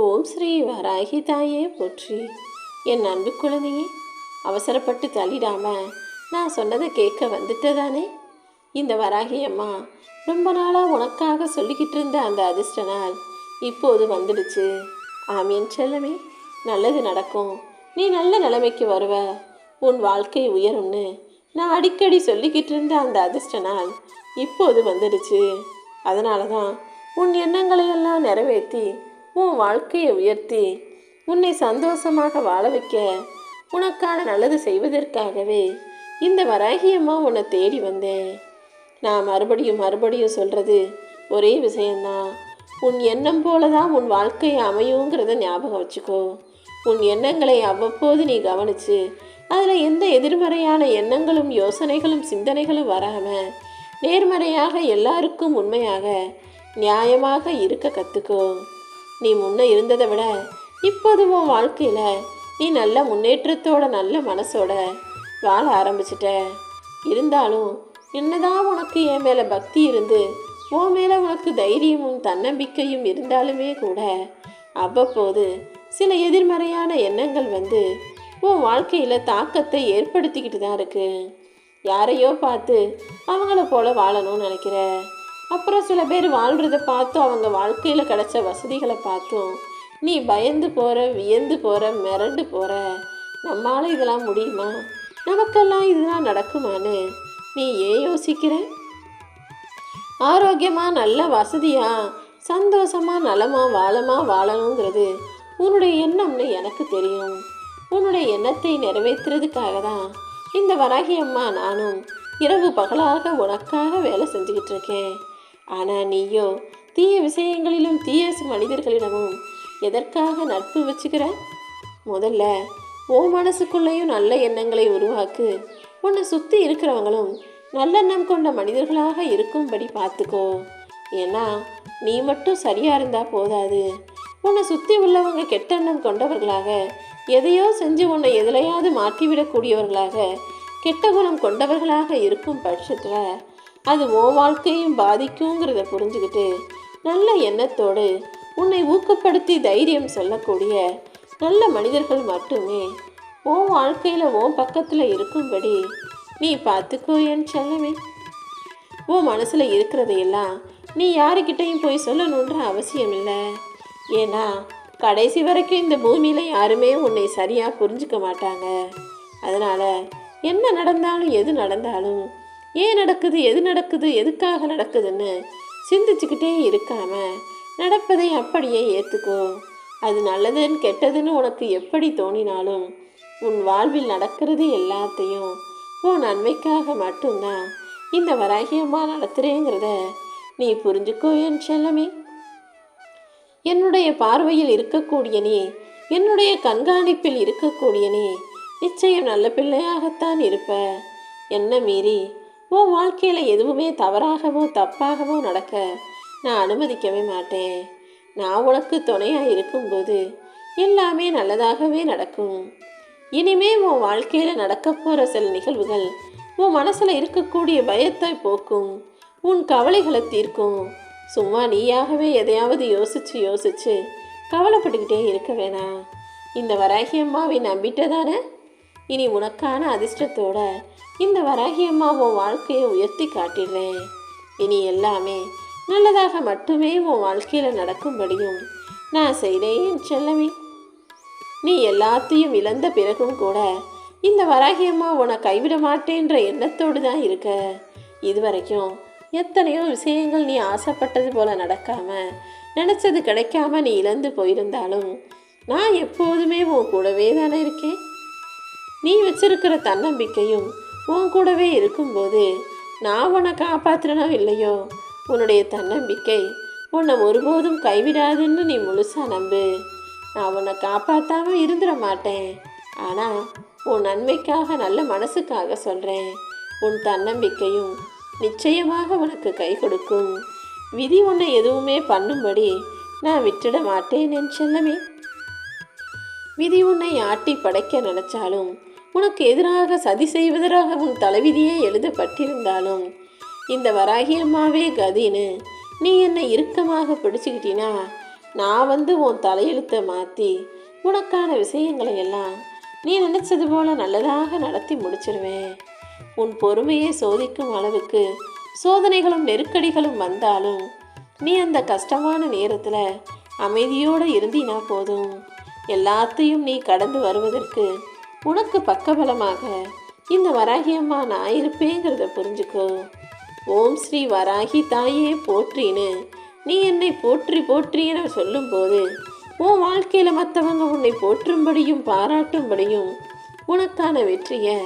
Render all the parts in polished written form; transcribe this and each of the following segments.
ஓம் ஸ்ரீ வராகி தாயே போற்றி. என் அன்பு குழந்தையே, அவசரப்பட்டு தள்ளிடாம நான் சொன்னதை கேட்க வந்துட்டதானே. இந்த வராகி அம்மா ரொம்ப நாளாக உனக்காக சொல்லிக்கிட்டு இருந்த அந்த அதிர்ஷ்ட நாள் இப்போது வந்துடுச்சு. ஆமீன் செல்லமே, நல்லது நடக்கும். நீ நல்ல நிலைமைக்கு வருவ, உன் வாழ்க்கை உயரும்னு நான் அடிக்கடி சொல்லிக்கிட்டு இருந்த அந்த அதிர்ஷ்ட நாள் இப்போது வந்துடுச்சு. அதனால தான் உன் எண்ணங்களையெல்லாம் நிறைவேற்றி உன் வாழ்க்கையை உயர்த்தி உன்னை சந்தோஷமாக வாழ வைக்க, உனக்கான நல்லது செய்வதற்காகவே இந்த வராகியம்மா உன்னை தேடி வந்தேன். நான் மறுபடியும் சொல்கிறது ஒரே விஷயந்தான். உன் எண்ணம் போல தான் உன் வாழ்க்கையை அமையுங்கிறத ஞாபகம் வச்சுக்கோ. உன் எண்ணங்களை அவ்வப்போது நீ கவனித்து அதில் எந்த எதிர்மறையான எண்ணங்களும் யோசனைகளும் சிந்தனைகளும் வராமல் நேர்மறையாக எல்லாருக்கும் உண்மையாக நியாயமாக இருக்க கற்றுக்கோ. நீ முன்னே இருந்ததை விட இப்போது உன் வாழ்க்கையில் நீ நல்ல முன்னேற்றத்தோட நல்ல மனசோட வாழ ஆரம்பிச்சிட்ட. இருந்தாலும் என்னதான் உனக்கு என் மேலே பக்தி இருந்து உன் மேலே உனக்கு தைரியமும் தன்னம்பிக்கையும் இருந்தாலுமே கூட அவ்வப்போது சில எதிர்மறையான எண்ணங்கள் வந்து உன் வாழ்க்கையில் தாக்கத்தை ஏற்படுத்திக்கிட்டு தான் இருக்கு. யாரையோ பார்த்து அவங்கள போல வாழணும்னு நினைக்கிற, அப்புறம் சில பேர் வாழ்கிறத பார்த்தும் அவங்க வாழ்க்கையில் கிடைச்ச வசதிகளை பார்த்தும் நீ பயந்து போகிற, வியந்து போகிற, மிரண்டு போகிற. நம்மளால் இதெல்லாம் முடியுமா, நமக்கெல்லாம் இதெல்லாம் நடக்குமான்னு நீ ஏன் யோசிக்கிற? ஆரோக்கியமாக நல்ல வசதியாக சந்தோஷமாக நலமாக வாழணுங்கிறது உன்னுடைய எண்ணம்னு எனக்கு தெரியும். உன்னுடைய எண்ணத்தை நிறைவேற்றுறதுக்காக தான் இந்த வராகி அம்மா நானும் இரவு பகலாக உனக்காக வேலை செஞ்சுக்கிட்டு இருக்கேன். ஆனால் நீயோ தீய விஷயங்களிலும் தீய மனிதர்களிடமும் எதற்காக நட்பு வச்சுக்கிற? முதல்ல உன் மனசுக்குள்ளேயும் நல்ல எண்ணங்களை உருவாக்கு. உன்னை சுற்றி இருக்கிறவங்களும் நல்லெண்ணம் கொண்ட மனிதர்களாக இருக்கும்படி பார்த்துக்கோ. ஏன்னா நீ மட்டும் சரியாக இருந்தால் போதாது. உன்னை சுற்றி உள்ளவங்க கெட்டெண்ணம் கொண்டவர்களாக எதையோ செஞ்சு உன்னை எதிலையாவது மாற்றிவிடக்கூடியவர்களாக கெட்ட குணம் கொண்டவர்களாக இருக்கும் பட்சத்தில் அது உன் வாழ்க்கையும் பாதிக்குங்கிறத புரிஞ்சுக்கிட்டு நல்ல எண்ணத்தோடு உன்னை ஊக்கப்படுத்தி தைரியம் சொல்லக்கூடிய நல்ல மனிதர்கள் மட்டுமே உன் வாழ்க்கையில் உன் பக்கத்தில் இருக்கும்படி நீ பார்த்துக்கோ என் செல்லமே. உன் மனசில் இருக்கிறதையெல்லாம் நீ யாருக்கிட்டையும் போய் சொல்லணுன்ற அவசியம் இல்லை. ஏன்னா கடைசி வரைக்கும் இந்த பூமியில் யாருமே உன்னை சரியாக புரிஞ்சுக்க மாட்டாங்க. அதனால் என்ன நடந்தாலும் எது நடந்தாலும் ஏன் நடக்குது, எது நடக்குது, எதுக்காக நடக்குதுன்னு சிந்திச்சுக்கிட்டே இருக்காம நடப்பதை அப்படியே ஏற்றுக்கோ. அது நல்லதுன்னு கெட்டதுன்னு உனக்கு எப்படி தோணினாலும் உன் வாழ்வில் நடக்கிறது எல்லாத்தையும் உன் நன்மைக்காக மட்டும்தான் இந்த வராகியமாக நடத்துகிறேங்கிறத நீ புரிஞ்சுக்கோ என் செல்லமே. என்னுடைய பார்வையில் இருக்கக்கூடிய நீ, என்னுடைய கண்காணிப்பில் இருக்கக்கூடிய நீ நிச்சயம் நல்ல பிள்ளையாகத்தான் இருப்ப. என்ன மீறி உன் வாழ்க்கையில் எதுவுமே தவறாகவோ தப்பாகவோ நடக்க நான் அனுமதிக்கவே மாட்டேன். நான் உனக்கு துணையாக இருக்கும்போது எல்லாமே நல்லதாகவே நடக்கும். இனிமே உன் வாழ்க்கையில் நடக்க போகிற சில நிகழ்வுகள் உன் மனசில் இருக்கக்கூடிய பயத்தை போக்கும், உன் கவலைகளை தீர்க்கும். சும்மா நீயாகவே எதையாவது யோசிச்சு கவலைப்பட்டுக்கிட்டே இருக்க வேணாம். இந்த வராகி அம்மாவை நம்பிட்ட தானே. இனி உனக்கான அதிர்ஷ்டத்தோட இந்த வராகி அம்மா உன் வாழ்க்கையை உயர்த்தி காட்டிடுறேன். இனி எல்லாமே நல்லதாக மட்டுமே உன் வாழ்க்கையில் நடக்கும்படியும் நான் செய்கிறேன் செல்லமே. நீ எல்லாத்தையும் இழந்த பிறகும் கூட இந்த வராகி அம்மா உன்னை கைவிட மாட்டேன்ற எண்ணத்தோடு தான் இருக்க. இதுவரைக்கும் எத்தனையோ விஷயங்கள் நீ ஆசைப்பட்டது போல நடக்காம, நினச்சது கிடைக்காம நீ இழந்து போயிருந்தாலும் நான் எப்போதுமே உன் கூடவே தானே இருக்கேன். நீ வச்சிருக்கிற தன்னம்பிக்கையும் உன் கூடவே இருக்கும்போது நான் உன்னை காப்பாற்றுறனோ இல்லையோ, உன்னுடைய தன்னம்பிக்கை உன்னை ஒருபோதும் கைவிடாதுன்னு நீ முழுசாக நம்பு. நான் உன்னை காப்பாற்றாமல் இருந்துட மாட்டேன். ஆனால் உன் நன்மைக்காக நல்ல மனசுக்காக சொல்கிறேன். உன் தன்னம்பிக்கையும் நிச்சயமாக உனக்கு கை கொடுக்கும். விதி உன்னை எதுவுமே பண்ணும்படி நான் விட்டுட மாட்டேன் என் செல்லமே. விதி உன்னை ஆட்டி படைக்க நினைச்சாலும், உனக்கு எதிராக சதி செய்வதற்காக உன் தலைவிதியே எழுதப்பட்டிருந்தாலும், இந்த வராகி அம்மாவே கதின்னு நீ என்னை இறுக்கமாக பிடிச்சுக்கிட்டினா நான் வந்து உன் தலையெழுத்தை மாற்றி உனக்கான விஷயங்களை எல்லாம் நீ நினச்சது போல நல்லதாக நடத்தி முடிச்சிருவேன். உன் பொறுமையை சோதிக்கும் அளவுக்கு சோதனைகளும் நெருக்கடிகளும் வந்தாலும் நீ அந்த கஷ்டமான நேரத்தில் அமைதியோடு இருந்தினா போதும். எல்லாத்தையும் நீ கடந்து வருவதற்கு உனக்கு பக்கபலமாக இந்த வராகியம்மா நான் இருப்பேங்கிறத புரிஞ்சுக்கோ. ஓம் ஸ்ரீ வராகி தாயே போற்றின்னு நீ என்னை போற்றி போற்றி என சொல்லும்போது உன் வாழ்க்கையில் மற்றவங்க உன்னை போற்றும்படியும் பாராட்டும்படியும் உனக்கான வெற்றியை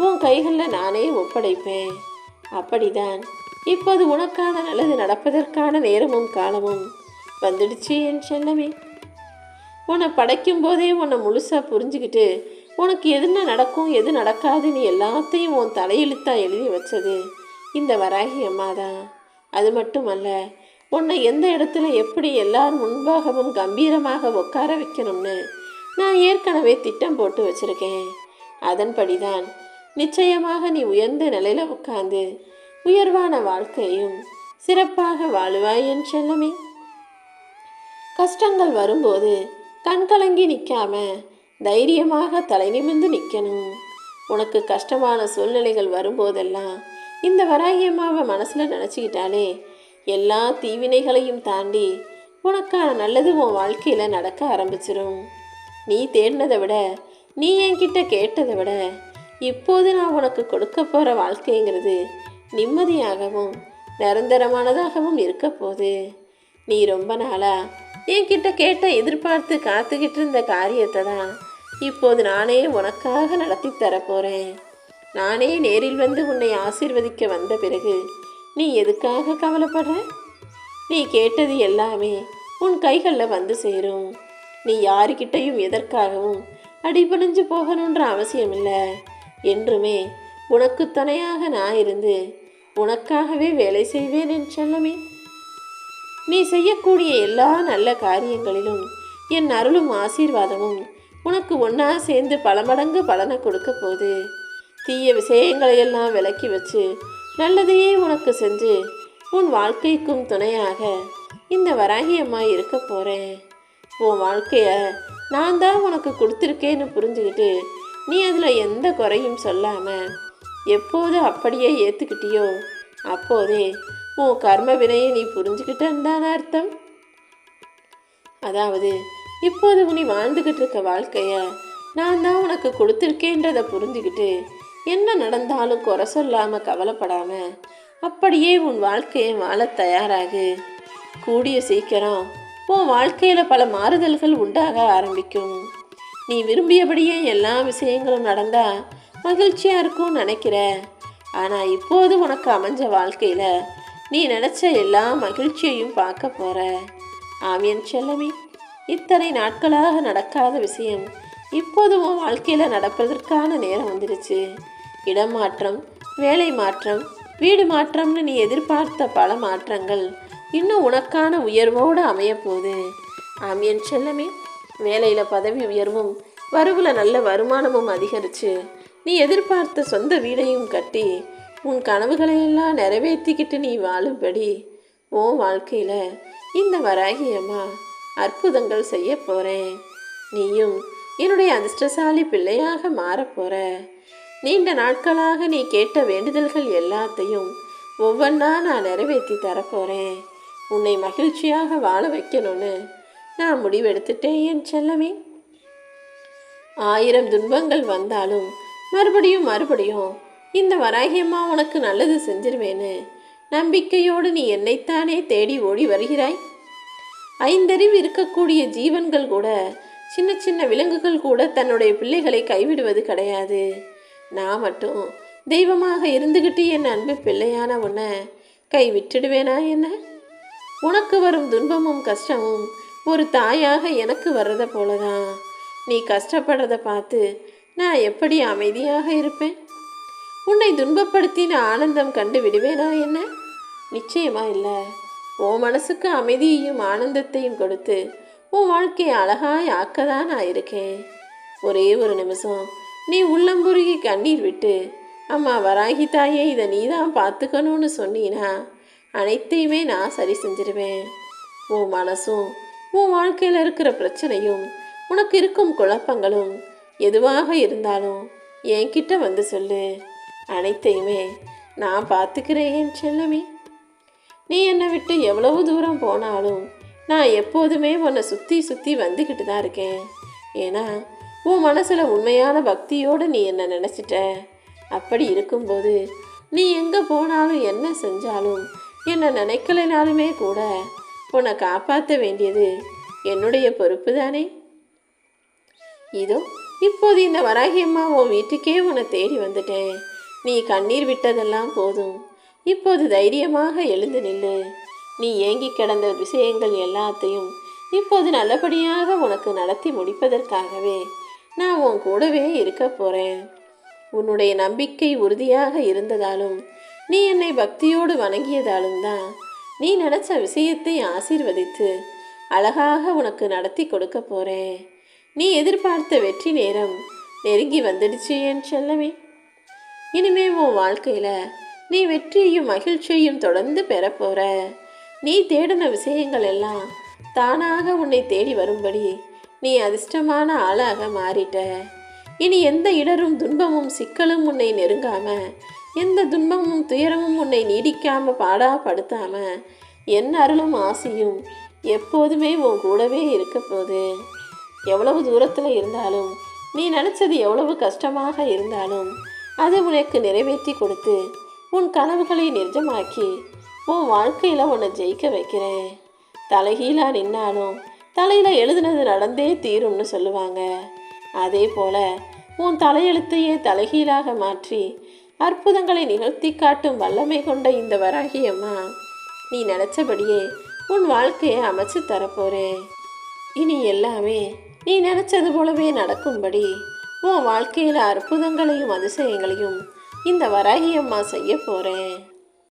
உன் கைகளில் நானே ஒப்படைப்பேன். அப்படிதான் இப்போது உனக்கான நல்லது நடப்பதற்கான நேரமும் காலமும் வந்துடுச்சு என் செல்லமே. உன்னை படைக்கும் போதே உன்னை முழுசாக புரிஞ்சுக்கிட்டு உனக்கு எதுனா நடக்கும் எது நடக்காதுன்னு எல்லாத்தையும் உன் தலையெழுத்தாக எழுதி வச்சது இந்த வராகி அம்மா தான். அது மட்டுமல்ல, உன்னை எந்த இடத்துல எப்படி எல்லார் முன்பாகவும் கம்பீரமாக உட்கார வைக்கணும்னு நான் ஏற்கனவே திட்டம் போட்டு வச்சுருக்கேன். அதன்படிதான் நிச்சயமாக நீ உயர்ந்த நிலையில் உட்கார்ந்து உயர்வான வாழ்க்கையும் சிறப்பாக வாழுவாய் என் செல்லமே. கஷ்டங்கள் வரும்போது கண்கலங்கி நிற்காம தைரியமாக தலை நிமிர்ந்து நிற்கணும். உனக்கு கஷ்டமான சூழ்நிலைகள் வரும்போதெல்லாம் இந்த வராகி அம்மாவை மனசில் நினச்சிக்கிட்டாலே எல்லா தீவினைகளையும் தாண்டி உனக்கான நல்லது உன் வாழ்க்கையில் நடக்க ஆரம்பிச்சிடும். நீ தேடினதை விட, நீ என்கிட்ட கேட்டதை விட இப்போது நான் உனக்கு கொடுக்க போகிற வாழ்க்கைங்கிறது நிம்மதியாகவும் நிரந்தரமானதாகவும் இருக்க போகுது. நீ ரொம்ப நாளாக என்கிட்ட கேட்ட எதிர்பார்த்து காத்துக்கிட்டு இருந்த காரியத்தை தான் இப்போது நானே உனக்காக நடத்தி தரப்போகிறேன். நானே நேரில் வந்து உன்னை ஆசீர்வதிக்க வந்த பிறகு நீ எதுக்காக கவலைப்படுற? நீ கேட்டது எல்லாமே உன் கைகளில் வந்து சேரும். நீ யாருக்கிட்டையும் எதற்காகவும் அடிபணிஞ்சு போகணுன்ற அவசியம் இல்லை. என்றுமே உனக்கு துணையாக நான் இருந்து உனக்காகவே வேலை செய்வேன் என் செல்லமே. நீ செய்யக்கூடிய எல்லா நல்ல காரியங்களிலும் என் அருளும் ஆசீர்வாதமும் உனக்கு ஒன்றா சேர்ந்து பல மடங்கு பலனை கொடுக்க போகுது. தீய விஷயங்களையெல்லாம் விலக்கி வச்சு நல்லதையே உனக்கு செஞ்சு உன் வாழ்க்கைக்கும் துணையாக இந்த வராகி அம்மா இருக்க போகிறேன். உன் வாழ்க்கையை நான் தான் உனக்கு கொடுத்துருக்கேன்னு புரிஞ்சுக்கிட்டு நீ அதில் எந்த குறையும் சொல்லாமல் எப்போது அப்படியே ஏற்றுக்கிட்டியோ அப்போதே உன் கர்ம வினையை நீ புரிஞ்சுக்கிட்டேன்னு தானே அர்த்தம். அதாவது இப்போது நீ வாழ்ந்துக்கிட்டு இருக்க வாழ்க்கையை நான் தான் உனக்கு கொடுத்துருக்கேன்றதை புரிஞ்சுக்கிட்டு என்ன நடந்தாலும் குறை சொல்லாமல் கவலைப்படாமல் அப்படியே உன் வாழ்க்கையை வாழ தயாராகு. கூடிய சீக்கிரம் உன் வாழ்க்கையில் பல மாறுதல்கள் உண்டாக ஆரம்பிக்கும். நீ விரும்பியபடியே எல்லா விஷயங்களும் நடந்தால் மகிழ்ச்சியாக இருக்கும்னு நினைக்கிற. ஆனால் இப்போது உனக்கு அமைஞ்ச வாழ்க்கையில் நீ நினச்ச எல்லா மகிழ்ச்சியையும் பார்க்க போகிற. ஆமியன் செல்லமே, இத்தனை நாட்களாக நடக்காத விஷயம் இப்போது உன் வாழ்க்கையில் நடப்பதற்கான நேரம் வந்துடுச்சு. இடம் மாற்றம், வேலை மாற்றம், வீடு மாற்றம்னு நீ எதிர்பார்த்த பல மாற்றங்கள் இன்னும் உனக்கான உயர்வோடு அமையப்போகுது. ஆமியன் செல்லமே, வேலையில் பதவி உயர்வும் வரவில் நல்ல வருமானமும் அதிகரித்து நீ எதிர்பார்த்த சொந்த வீடையும் கட்டி உன் கனவுகளையெல்லாம் நிறைவேற்றிக்கிட்டு நீ வாழும்படி உன் வாழ்க்கையில் இந்த வராகி அம்மா அற்புதங்கள் செய்ய போகிறேன். நீயும் என்னுடைய அதிர்ஷ்டசாலி பிள்ளையாக மாறப்போகிற. நீண்ட நாட்களாக நீ கேட்ட வேண்டுதல்கள் எல்லாத்தையும் ஒவ்வொன்றா நான் நிறைவேற்றி தரப்போகிறேன். உன்னை மகிழ்ச்சியாக வாழ வைக்கணும்னு நான் முடிவெடுத்துட்டேன் என் செல்லமே. 1000 துன்பங்கள் வந்தாலும் மறுபடியும் இந்த வராகியம்மா உனக்கு நல்லது செஞ்சிருவேன்னு நம்பிக்கையோடு நீ என்னைத்தானே தேடி ஓடி வருகிறாய். 5 அறிவு இருக்கக்கூடிய ஜீவன்கள் கூட, சின்ன சின்ன விலங்குகள் கூட தன்னுடைய பிள்ளைகளை கைவிடுவது கிடையாது. நான் மட்டும் தெய்வமாக இருந்துக்கிட்டு என் அன்பு பிள்ளையான உன்னை கை விட்டுடுவேனா என்ன? உனக்கு வரும் துன்பமும் கஷ்டமும் ஒரு தாயாக எனக்கு வர்றதை போலதான். நீ கஷ்டப்படுறத பார்த்து நான் எப்படி அமைதியாக இருப்பேன்? உன்னை துன்பப்படுத்தின ஆனந்தம் கண்டு விடுவேனா என்ன? நிச்சயமா இல்லை. உன் மனசுக்கு அமைதியையும் ஆனந்தத்தையும் கொடுத்து உன் வாழ்க்கையை அழகாய் ஆக்கதான் நான் இருக்கேன். ஒரே ஒரு நிமிஷம் நீ உள்ளம்புருகி கண்ணீர் விட்டு அம்மா வராகி தாயே இதை நீ தான் பார்த்துக்கணும்னு சொன்னீன்னா அனைத்தையுமே நான் சரி செஞ்சிருவேன். உன் மனசும் உன் வாழ்க்கையில் இருக்கிற பிரச்சனையும் உனக்கு இருக்கும் குழப்பங்களும் எதுவாக இருந்தாலும் என்கிட்ட வந்து சொல்லு. அனைத்தையுமே நான் பார்த்துக்கிறேன் என் செல்லமே. நீ என்னை விட்டு எவ்வளவு தூரம் போனாலும் நான் எப்போதுமே உன்னை சுற்றி சுற்றி வந்துக்கிட்டு தான் இருக்கேன். ஏன்னா உன் மனசில் உண்மையான பக்தியோடு நீ என்னை நினச்சிட்ட. அப்படி இருக்கும்போது நீ எங்கே போனாலும் என்ன செஞ்சாலும் என்னை நினைக்கலைனாலுமே கூட உன்னை காப்பாற்ற வேண்டியது என்னுடைய பொறுப்பு தானே. இதோ இப்போது இந்த வராகியம்மா உன் வீட்டுக்கே உன்னை தேடி வந்துட்டேன். நீ கண்ணீர் விட்டதெல்லாம் போதும். இப்போது தைரியமாக எழுந்து நில்லு. நீ ஏங்கி கிடந்த விஷயங்கள் எல்லாத்தையும் இப்போது நல்லபடியாக உனக்கு நடத்தி முடிப்பதற்காகவே நான் உன் கூடவே இருக்க போகிறேன். உன்னுடைய நம்பிக்கை உறுதியாக இருந்ததாலும் நீ என்னை பக்தியோடு வணங்கியதாலும் தான் நீ நினச்ச விஷயத்தை ஆசீர்வதித்து அழகாக உனக்கு நடத்தி கொடுக்க போகிறேன். நீ எதிர்பார்த்த வெற்றி நேரம் நெருங்கி வந்துடுச்சு என் செல்லமே. இனிமே உன் வாழ்க்கையில் நீ வெற்றியையும் மகிழ்ச்சியையும் தொடர்ந்து பெறப்போற. நீ தேடின விஷயங்கள் எல்லாம் தானாக உன்னை தேடி வரும்படி நீ அதிர்ஷ்டமான ஆளாக மாறிட்ட. இனி எந்த இடரும் துன்பமும் சிக்கலும் உன்னை நெருங்காம, எந்த துன்பமும் துயரமும் உன்னை நீடிக்காம பாடாப்படுத்தாம என் அருளும் ஆசையும் எப்போதுமே உன் கூடவே இருக்க போகுது. எவ்வளவு தூரத்தில் இருந்தாலும், நீ நினச்சது எவ்வளவு கஷ்டமாக இருந்தாலும் அதை உனக்கு நிறைவேற்றி கொடுத்து உன் கனவுகளை நிஜமாக்கி உன் வாழ்க்கையில் உன்னை ஜெயிக்க வைக்கிறேன். தலைகீழாக நின்னாலும் தலையில் எழுதுனது நடந்தே தீரும்னு சொல்லுவாங்க. அதே போல் உன் தலையெழுத்தையே தலைகீழாக மாற்றி அற்புதங்களை நிகழ்த்தி காட்டும் வல்லமை கொண்ட இந்த வராகியம்மா நீ நினச்சபடியே உன் வாழ்க்கையை அமைச்சு தரப்போகிறேன். இனி எல்லாமே நீ நினச்சது போலவே நடக்கும்படி உன் வாழ்க்கையில் அற்புதங்களையும் அதிசயங்களையும் இந்த வராகியம்மா செய்ய போகிறேன்.